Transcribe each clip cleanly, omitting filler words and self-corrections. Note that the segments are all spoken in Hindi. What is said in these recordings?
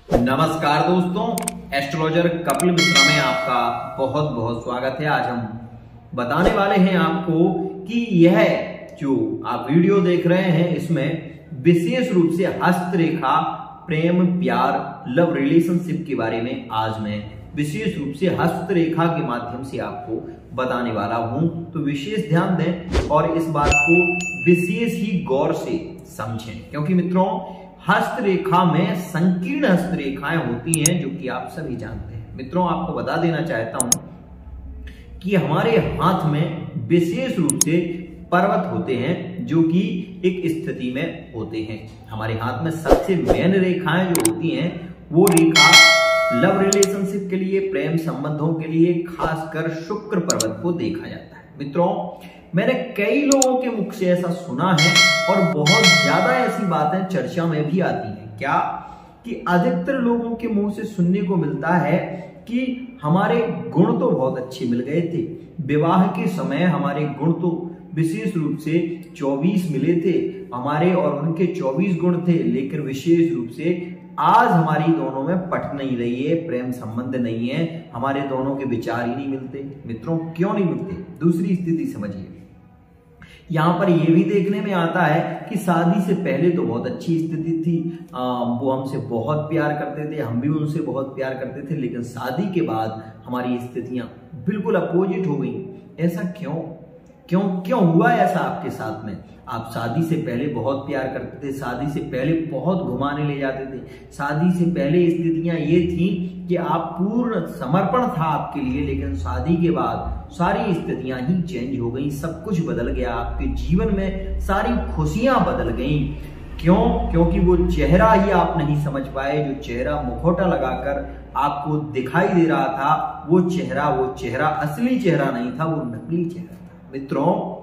नमस्कार दोस्तों, एस्ट्रोलॉजर कपिल मिश्रा में आपका बहुत बहुत स्वागत है। आज हम बताने वाले हैं आपको कि यह जो आप वीडियो देख रहे हैं इसमें विशेष रूप से हस्तरेखा, प्रेम, प्यार, लव रिलेशनशिप के बारे में आज मैं विशेष रूप से हस्तरेखा के माध्यम से आपको बताने वाला हूं। तो विशेष ध्यान दें और इस बात को विशेष ही गौर से समझें, क्योंकि मित्रों हस्तरेखा में संकीर्ण हस्तरेखाएं होती हैं जो कि आप सभी जानते हैं। मित्रों आपको बता देना चाहता हूं कि हमारे हाथ में विशेष रूप से पर्वत होते हैं जो कि एक स्थिति में होते हैं। हमारे हाथ में सबसे मेन रेखाएं जो होती हैं वो रेखा लव रिलेशनशिप के लिए, प्रेम संबंधों के लिए खासकर शुक्र पर्वत को देखा जाता है। मित्रों मैंने कई लोगों के मुख से ऐसा सुना है और बहुत ज्यादा ऐसी बातें चर्चा में भी आती हैं क्या कि अधिकतर लोगों के मुंह से सुनने को मिलता है कि हमारे गुण तो बहुत अच्छे मिल गए थे, विवाह के समय हमारे गुण तो विशेष रूप से 24 मिले थे हमारे और उनके 24 गुण थे, लेकिन विशेष रूप से आज हमारी दोनों में पट नहीं रही है, प्रेम संबंध नहीं है, हमारे दोनों के विचार ही नहीं मिलते। मित्रों क्यों नहीं मिलते? दूसरी स्थिति समझिए। यहाँ पर यह भी देखने में आता है कि शादी से पहले तो बहुत अच्छी स्थिति थी, वो हमसे बहुत प्यार करते थे, हम भी उनसे बहुत प्यार करते थे, लेकिन शादी के बाद हमारी स्थितियां बिल्कुल अपोजिट हो गई। ऐसा क्यों क्यों क्यों हुआ ऐसा आपके साथ में? आप शादी से पहले बहुत प्यार करते थे, शादी से पहले बहुत घुमाने ले जाते थे, शादी से पहले स्थितियां ये थी कि आप पूर्ण समर्पण था आपके लिए, लेकिन शादी के बाद सारी स्थितियां ही चेंज हो गई, सब कुछ बदल गया, आपके जीवन में सारी खुशियां बदल गईं। क्यों? क्योंकि वो चेहरा ही आप नहीं समझ पाए, जो चेहरा मुखौटा लगाकर आपको दिखाई दे रहा था वो चेहरा असली चेहरा नहीं था, वो नकली चेहरा था। मित्रों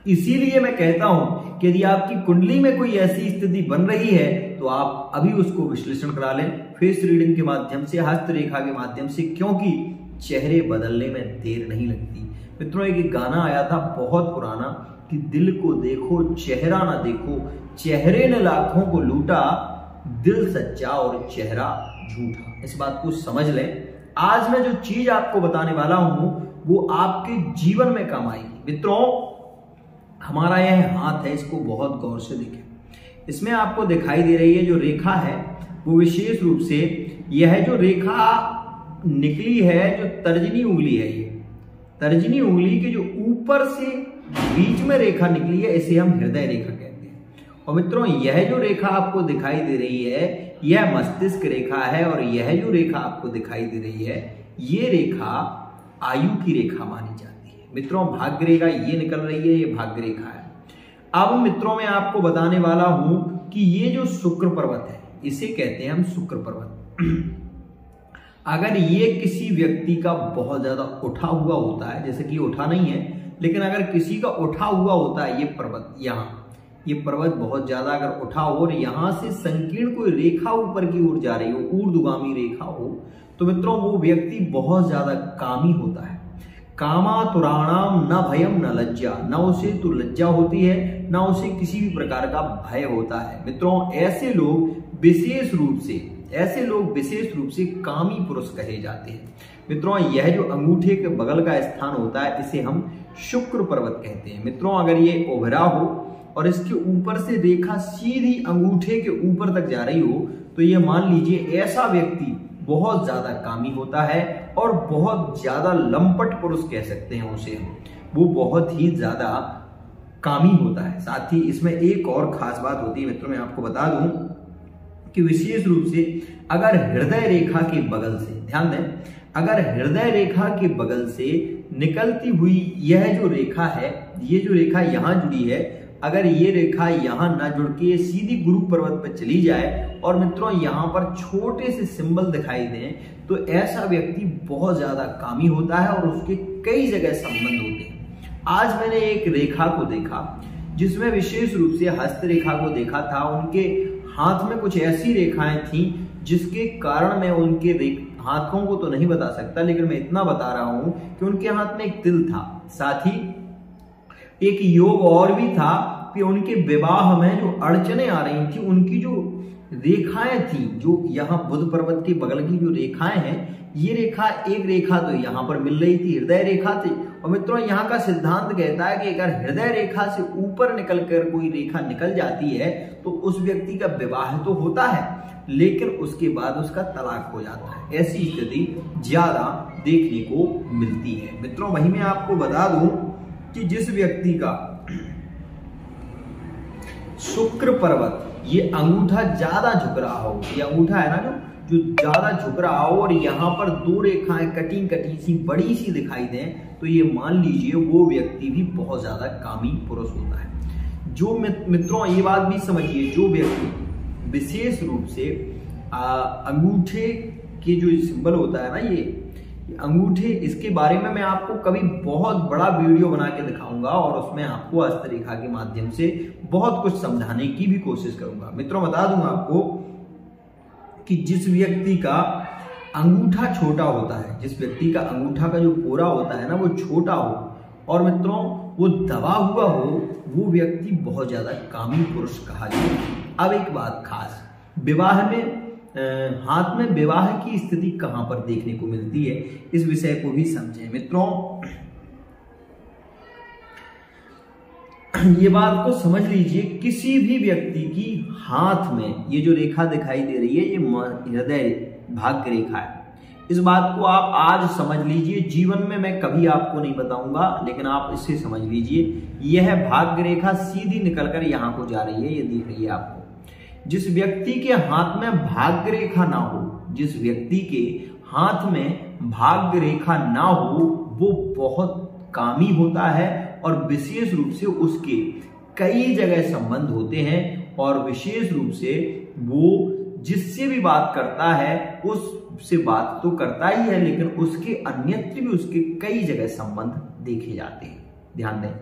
इसीलिए मैं कहता हूं कि यदि आपकी कुंडली में कोई ऐसी स्थिति बन रही है तो आप अभी उसको विश्लेषण करा लें फेस रीडिंग के माध्यम से, हस्तरेखा के माध्यम से, क्योंकि चेहरे बदलने में देर नहीं लगती। मित्रों एक गाना आया था बहुत पुराना कि दिल को देखो चेहरा ना देखो, चेहरे ने लाखों को लूटा, दिल सच्चा और चेहरा झूठा। इस बात को समझ लें। आज मैं जो चीज आपको बताने वाला हूं वो आपके जीवन में काम आएगी। मित्रों हमारा यह हाथ है, इसको बहुत गौर से देखें। इसमें आपको दिखाई दे रही है जो रेखा है वो विशेष रूप से यह जो रेखा निकली है, जो तर्जनी उंगली है, ये तर्जनी उंगली के जो ऊपर से बीच में रेखा निकली है इसे हम हृदय रेखा कहते हैं। और मित्रों यह जो रेखा आपको दिखाई दे रही है यह मस्तिष्क रेखा है, और यह जो रेखा आपको दिखाई दे रही है ये रेखा आयु की रेखा मानी जाती है। मित्रों भाग्य रेखा ये निकल रही है, ये भाग्य रेखा है। अब मित्रों मैं आपको बताने वाला हूं कि ये जो शुक्र पर्वत है इसे कहते हैं हम शुक्र पर्वत। अगर ये किसी व्यक्ति का बहुत ज्यादा उठा हुआ होता है, जैसे कि उठा नहीं है लेकिन अगर किसी का उठा हुआ होता है ये पर्वत, ये पर्वत बहुत ज्यादा अगर उठा हो और यहां से संकीर्ण कोई रेखा ऊपर की ओर जा रही हो, ऊर्ध्वगामी रेखा हो, तो मित्रों वो व्यक्ति बहुत ज्यादा कामी होता है। कामातुराणाम न भयम न लज्जा, न उसे तो लज्जा होती है न उसे किसी भी प्रकार का भय होता है। मित्रों ऐसे लोग विशेष रूप से कामी पुरुष कहे जाते हैं। मित्रों यह जो अंगूठे के बगल का स्थान होता है इसे हम शुक्र पर्वत कहते हैं। मित्रों अगर ये उभरा हो और इसके ऊपर से रेखा सीधी अंगूठे के ऊपर तक जा रही हो तो ये मान लीजिए ऐसा व्यक्ति बहुत ज्यादा कामी होता है और बहुत ज्यादा लंपट पुरुष कह सकते हैं उसे हम, वो बहुत ही ज्यादा कामी होता है। साथ ही इसमें एक और खास बात होती है मित्रों, मैं आपको बता दूं कि विशेष रूप से अगर हृदय रेखा के बगल से, ध्यान दें, अगर हृदय रेखा के बगल से निकलती हुई यह जो रेखा है, ये जो रेखा यहां जुड़ी है, अगर ये रेखा यहां ना जुड़ के सीधी गुरु पर्वत पर चली जाए और मित्रों यहां पर छोटे से सिंबल दिखाई दें तो ऐसा व्यक्ति बहुत ज्यादा कामी होता है और उसके कई जगह संबंध होते हैं। आज मैंने एक रेखा को देखा जिसमें विशेष रूप से हस्तरेखा को देखा था। उनके हाथ में कुछ ऐसी रेखाएं थी जिसके कारण मैं उनके हाथों को तो नहीं बता सकता, लेकिन मैं इतना बता रहा हूं कि उनके हाथ में एक तिल था। साथ ही एक योग और भी था कि उनके विवाह में जो अड़चने आ रही थी, उनकी जो रेखाएं थी, जो यहाँ बुध पर्वत के बगल की जो रेखाएं हैं, ये रेखा एक रेखा तो यहाँ पर मिल रही थी, हृदय रेखा थी। और मित्रों यहाँ का सिद्धांत कहता है कि अगर हृदय रेखा से ऊपर निकलकर कोई रेखा निकल जाती है तो उस व्यक्ति का विवाह तो होता है, लेकिन उसके बाद उसका तलाक हो जाता है। ऐसी स्थिति ज्यादा देखने को मिलती है। मित्रों वहीं मैं आपको बता दूं कि जिस व्यक्ति का शुक्र पर्वत ये अंगूठा ज्यादा झुक रहा हो, ये अंगूठा है ना जो ज्यादा झुक रहा हो और यहाँ पर दो रेखाएं कटी कटी सी बड़ी सी दिखाई दें, तो ये मान लीजिए वो व्यक्ति भी बहुत ज्यादा कामी पुरुष होता है। जो मित्रों ये बात भी समझिए, जो व्यक्ति विशेष रूप से अंगूठे के जो सिंबल होता है ना, ये अंगूठे, इसके बारे में मैं आपको कभी बहुत बड़ा वीडियो बना के दिखाऊंगा और उसमें आपको हस्तरेखा के माध्यम से बहुत कुछ समझाने की भी कोशिश करूंगा। मित्रों बता दूं आपको कि जिस व्यक्ति का अंगूठा छोटा होता है, जिस व्यक्ति का अंगूठा का जो पोरा होता है ना वो छोटा हो और मित्रों वो दबा हुआ हो, वो व्यक्ति बहुत ज्यादा कामी पुरुष कहा जाए। अब एक बात खास, विवाह में हाथ में विवाह की स्थिति कहां पर देखने को मिलती है, इस विषय को भी समझें। मित्रों ये बात को समझ लीजिए, किसी भी व्यक्ति की हाथ में ये जो रेखा दिखाई दे रही है, ये हृदय भाग्य रेखा है। इस बात को आप आज समझ लीजिए, जीवन में मैं कभी आपको नहीं बताऊंगा, लेकिन आप इससे समझ लीजिए, यह भाग्य रेखा सीधी निकलकर यहां को जा रही है, ये दिख रही है आपको। जिस व्यक्ति के हाथ में भाग्य रेखा ना हो, जिस व्यक्ति के हाथ में भाग्य रेखा ना हो, वो बहुत कामी होता है और विशेष रूप से उसके कई जगह संबंध होते हैं और विशेष रूप से वो जिससे भी बात करता है उससे बात तो करता ही है, लेकिन उसके अन्यत्र भी उसके कई जगह संबंध देखे जाते हैं। ध्यान दें,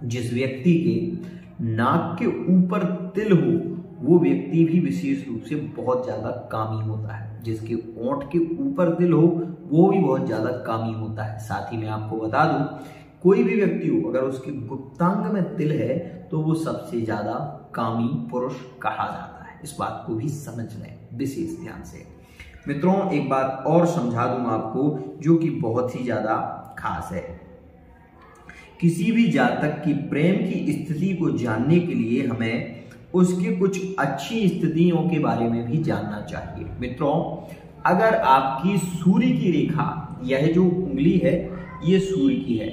जिस व्यक्ति के नाक के ऊपर तिल हो वो व्यक्ति भी विशेष रूप से बहुत ज्यादा कामी होता है। जिसके ओंठ के ऊपर तिल हो वो भी बहुत ज्यादा कामी होता है। साथ ही मैं आपको बता दूं, कोई भी व्यक्ति हो अगर उसके गुप्तांग में तिल है तो वो सबसे ज्यादा कामी पुरुष कहा जाता है। इस बात को भी समझ लें विशेष ध्यान से। मित्रों एक बात और समझा दूं आपको जो कि बहुत ही ज्यादा खास है। किसी भी जातक की प्रेम की स्थिति को जानने के लिए हमें उसके कुछ अच्छी स्थितियों के बारे में भी जानना चाहिए। मित्रों अगर आपकी सूर्य की रेखा, यह जो उंगली है ये सूर्य की है,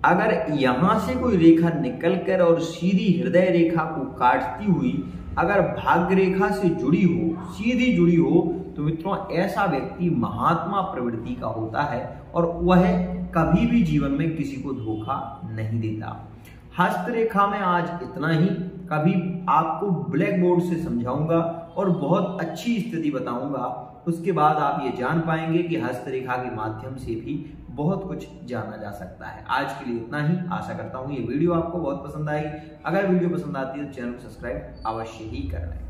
अगर यहां से कोई रेखा निकलकर और सीधी हृदय रेखा को काटती हुई अगर भाग्य रेखा से जुड़ी हो, सीधी जुड़ी हो, तो मित्रों ऐसा व्यक्ति महात्मा प्रवृत्ति का होता है और वह कभी भी जीवन में किसी को धोखा नहीं देता। हस्तरेखा में आज इतना ही, कभी आपको ब्लैक बोर्ड से समझाऊंगा और बहुत अच्छी स्थिति बताऊंगा, उसके बाद आप ये जान पाएंगे कि हस्तरेखा के माध्यम से भी बहुत कुछ जाना जा सकता है। आज के लिए इतना ही, आशा करता हूँ ये वीडियो आपको बहुत पसंद आएगी। अगर वीडियो पसंद आती है तो चैनल को सब्सक्राइब अवश्य ही कर लें।